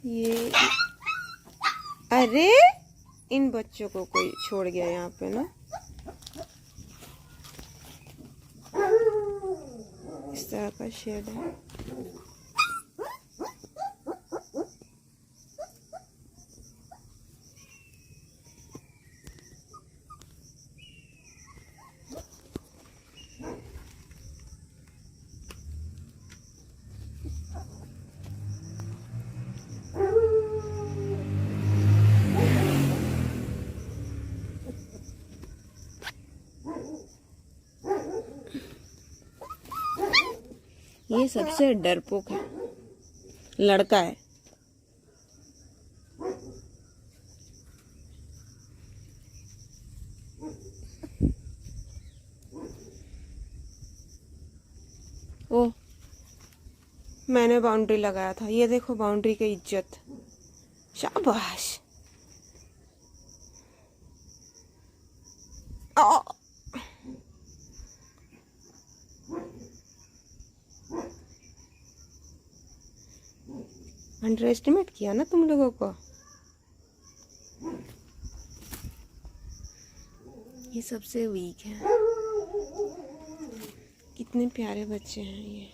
ये अरे इन बच्चों को कोई छोड़ गया यहाँ पे ना। इस तरह का शेड है। ये सबसे डरपोक है, लड़का है। ओह, मैंने बाउंड्री लगाया था। ये देखो बाउंड्री की इज्जत। शाबाश। अंडर एस्टिमेट किया ना तुम लोगों को। ये सबसे वीक है। कितने प्यारे बच्चे हैं ये।